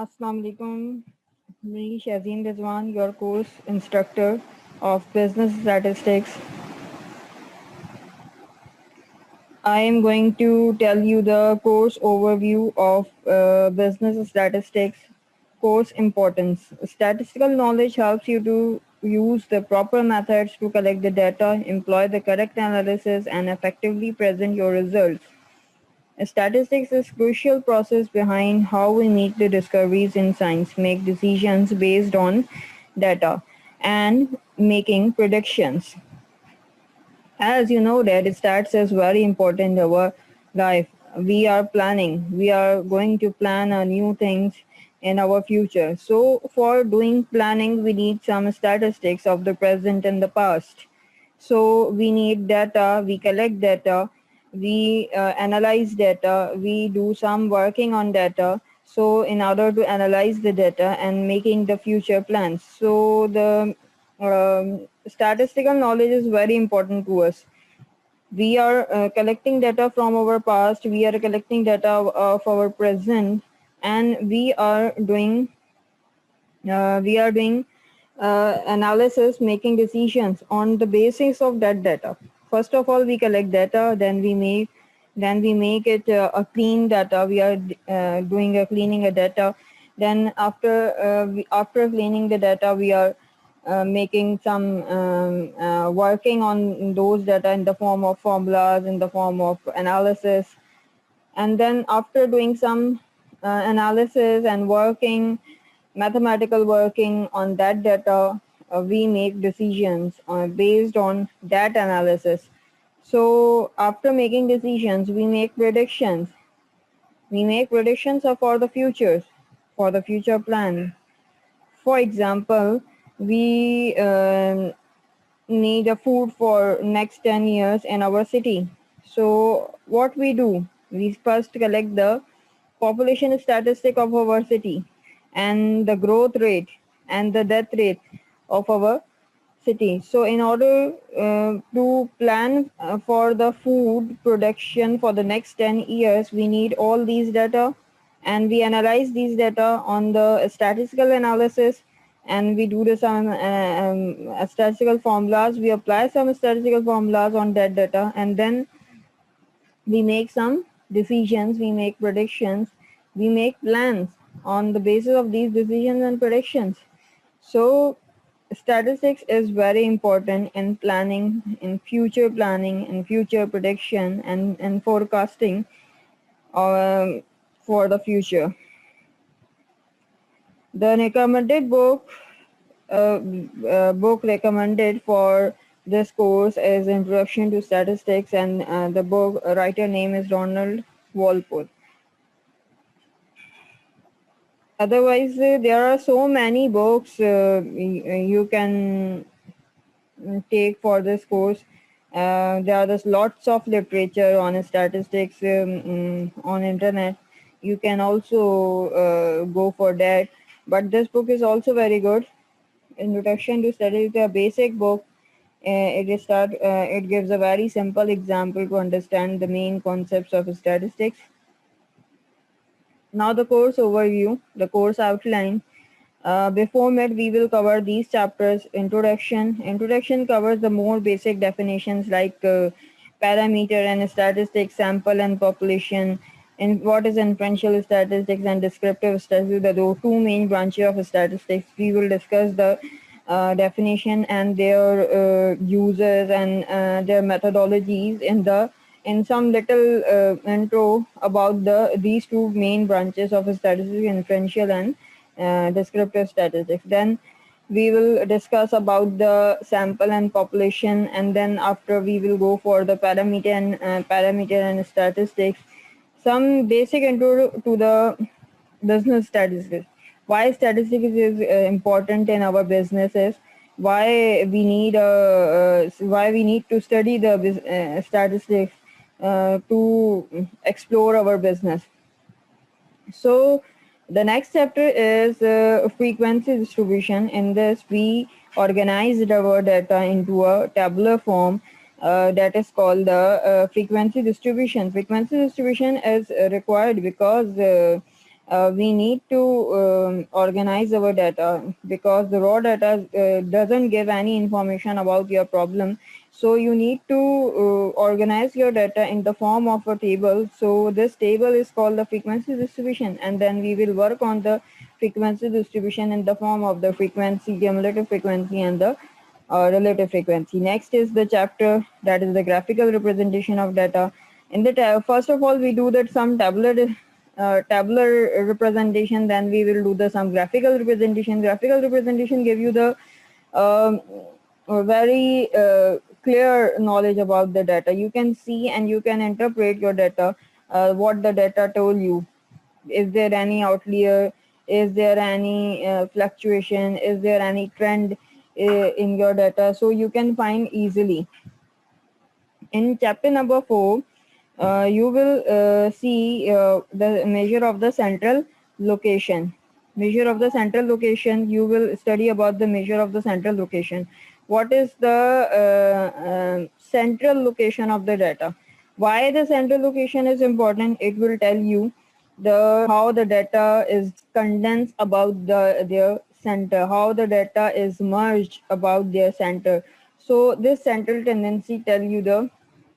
Assalamu alaikum. Me, Shazin Rizwan, your course instructor of business statistics. I am going to tell you the course overview of business statistics. Course importance. Statistical knowledge helps you to use the proper methods to collect the data, employ the correct analysis, and effectively present your results. Statistics is crucial process behind how we make the discoveries in science, make decisions based on data, and making predictions. As you know that stats is very important in our life. We are planning. We are going to plan new things in our future. So for doing planning, we need some statistics of the present and the past. So we need data, we collect data, we analyze data, we do some working on data. So in order to analyze the data and making the future plans. So the statistical knowledge is very important to us. We are collecting data from our past, we are collecting data of our present, and we are doing analysis, making decisions on the basis of that data. First of all, we collect data, then we make it a clean data. We are doing a cleaning of data. Then after cleaning the data, we are making some working on those data in the form of formulas, in the form of analysis. And then after doing some analysis and working, mathematical working on that data, we make decisions based on that analysis. So after making decisions, we make predictions. We make predictions for the futures, for the future plan. For example, we need a food for next 10 years in our city. So what we do, we first collect the population statistic of our city and the growth rate and the death rate of our city. So in order to plan for the food production for the next 10 years, we need all these data, and we analyze these data on the statistical analysis, and we do the some statistical formulas. We apply some statistical formulas on that data, and then we make some decisions, we make predictions, we make plans on the basis of these decisions and predictions. So statistics is very important in planning, in future prediction, and forecasting for the future. The recommended book recommended for this course is Introduction to Statistics, and the book writer name is Ronald Walpole. Otherwise, there are so many books you can take for this course. There are just lots of literature on statistics on internet. You can also go for that. But this book is also very good. Introduction to Statistics, a basic book. It gives a very simple example to understand the main concepts of statistics. Now the course overview, the course outline. Before that, we will cover these chapters. Introduction. Introduction covers the more basic definitions like parameter and statistics, sample and population, and what is inferential statistics and descriptive statistics, the two main branches of statistics. We will discuss the definition and their uses and their methodologies in some little intro about these two main branches of statistics, inferential and descriptive statistics. Then we will discuss about the sample and population, and then after we will go for the parameter and statistics. Some basic intro to the business statistics. Why statistics is important in our businesses? Why we need to study the statistics to explore our business. So the next chapter is frequency distribution. In this, we organized our data into a tabular form that is called the frequency distribution. Frequency distribution is required because we need to organize our data, because the raw data doesn't give any information about your problem. So you need to organize your data in the form of a table. So this table is called the frequency distribution, and then we will work on the frequency distribution in the form of the frequency, cumulative frequency, and the relative frequency. Next is the chapter that is the graphical representation of data. In the first of all, we do that some tabular representation, then we will do the some graphical representation. Graphical representation give you the um, a very clear knowledge about the data. You can see and you can interpret your data, what the data told you. Is there any outlier? Is there any fluctuation? Is there any trend in your data? So you can find easily. In chapter number 4, you will see the measure of the central location. Measure of the central location, you will study about the measure of the central location. What is the central location of the data? Why the central location is important? It will tell you the how the data is condensed about their center, how the data is merged about their center. So this central tendency tell you the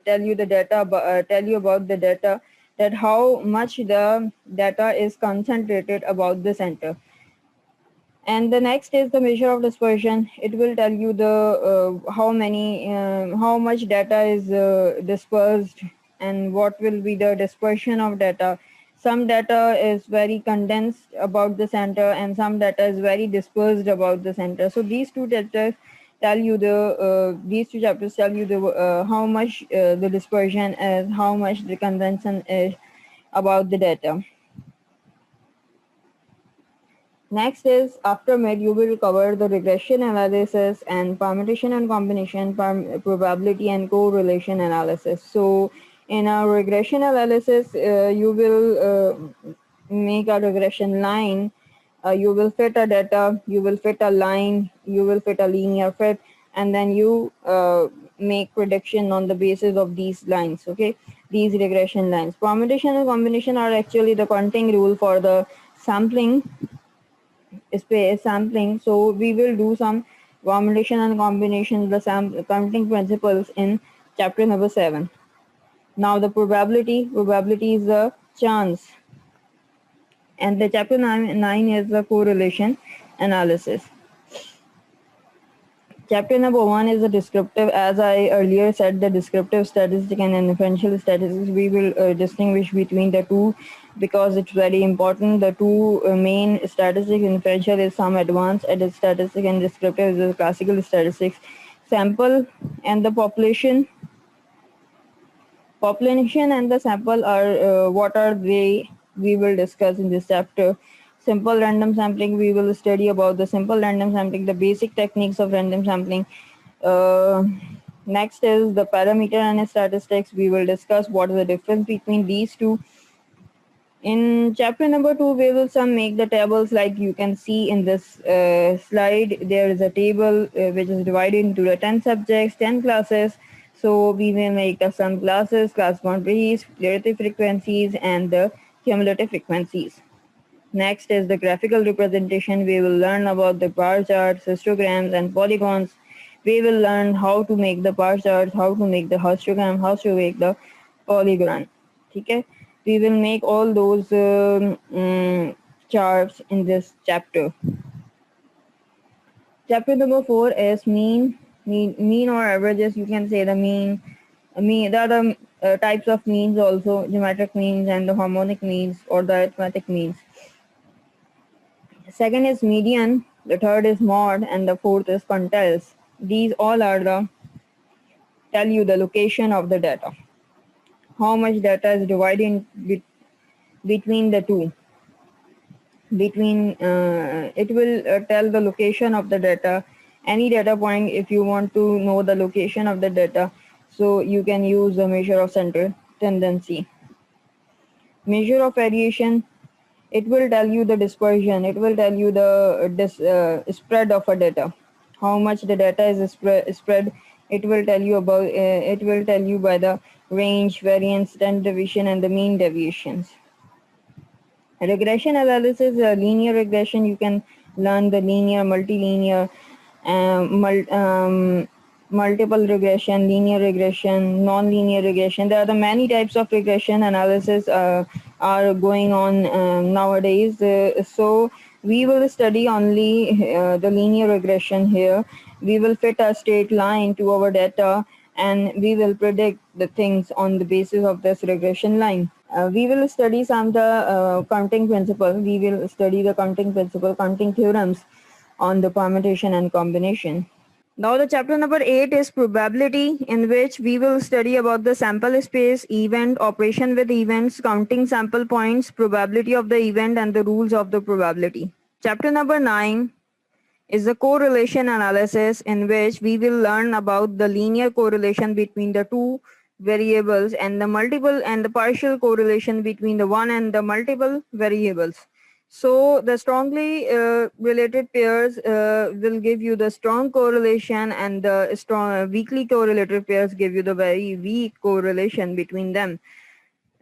data, tell you about the data, that how much the data is concentrated about the center. And the next is the measure of dispersion. It will tell you the how much data is dispersed, and what will be the dispersion of data. Some data is very condensed about the center, and some data is very dispersed about the center. So these two data tell you these two chapters tell you the how much the dispersion is, how much the condension is about the data. Next is after mid, you will cover the regression analysis and permutation and combination, probability and correlation analysis. So in a regression analysis, you will make a regression line. You will fit a data, you will fit a line, you will fit a linear fit, and then you make prediction on the basis of these lines, okay, these regression lines. Permutation and combination are actually the counting rule for the sampling. So we will do some combination and combination, the counting principles in chapter number 7. Now the probability is a chance, and the chapter 9 is the correlation analysis. Chapter number 1 is the descriptive. As I earlier said, the descriptive statistic and inferential statistics, we will distinguish between the two because it's very important. The two main statistics, inferential is some advanced statistic, and descriptive is the classical statistics. Sample and the population. Population and the sample are what are they? We will discuss in this chapter. Simple random sampling, we will study about the simple random sampling, the basic techniques of random sampling. Next is the parameter and statistics. We will discuss what is the difference between these two. In chapter number 2, we will make the tables like you can see in this slide. There is a table which is divided into the 10 subjects, 10 classes. So we will make the some classes, class boundaries, relative frequencies, and the cumulative frequencies. Next is the graphical representation. We will learn about the bar charts, histograms, and polygons. We will learn how to make the bar charts, how to make the histogram, how to make the polygon. Okay? We will make all those charts in this chapter. Chapter number 4 is mean or averages. You can say the mean. There are the types of means also, geometric means and the harmonic means or the arithmetic means. Second is median, the third is mode, and the fourth is quantiles. These all are tell you the location of the data. How much data is divided between the two. It will tell the location of the data. Any data point, if you want to know the location of the data, so you can use the measure of central tendency. Measure of variation. It will tell you the dispersion. It will tell you the spread of a data. How much the data is spread. It will tell you about. It will tell you by the range, variance, standard deviation, and the mean deviations. Regression analysis, linear regression, you can learn the linear, multilinear, multiple regression, linear regression, non-linear regression. There are the many types of regression analysis are going on nowadays. So we will study only the linear regression here. We will fit a straight line to our data and we will predict the things on the basis of this regression line. We will study some of the counting principle. We will study the counting principle, counting theorems on the permutation and combination. Now the chapter number 8 is probability, in which we will study about the sample space, event, operation with events, counting sample points, probability of the event and the rules of the probability. Chapter number 9 is the correlation analysis, in which we will learn about the linear correlation between the two variables and the multiple and the partial correlation between the one and the multiple variables. So the strongly related pairs will give you the strong correlation, and the strong weakly correlated pairs give you the very weak correlation between them.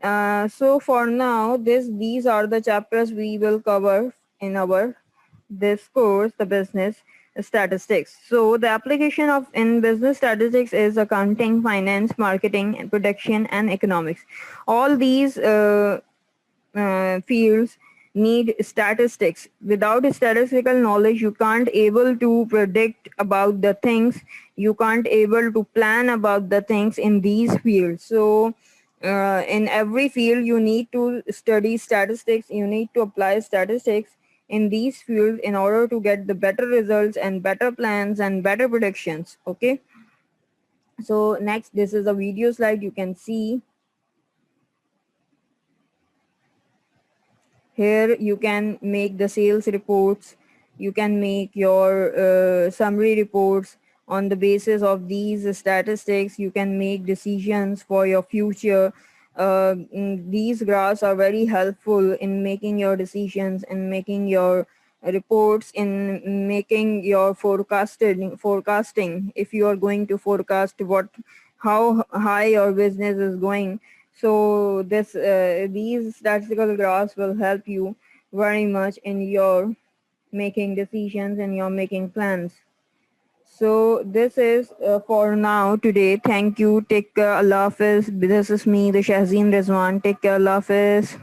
So for now, these are the chapters we will cover in our this course, the business statistics. So the application of in business statistics is accounting, finance, marketing, and production, and economics. All these fields need statistics. Without statistical knowledge, you can't able to predict about the things. You can't able to plan about the things in these fields. So in every field, you need to study statistics. You need to apply statistics in these fields in order to get the better results and better plans and better predictions. Okay. So next, this is a video slide you can see. Here you can make the sales reports, you can make your summary reports. On the basis of these statistics, you can make decisions for your future. These graphs are very helpful in making your decisions and making your reports, in making your forecasting if you are going to forecast how high your business is going. So these statistical graphs will help you very much in your making decisions and your making plans. So this is for now today. Thank you. Take care. Allah Hafiz. This is me, the Shahzeen Rizwan. Take care. Allah Hafiz.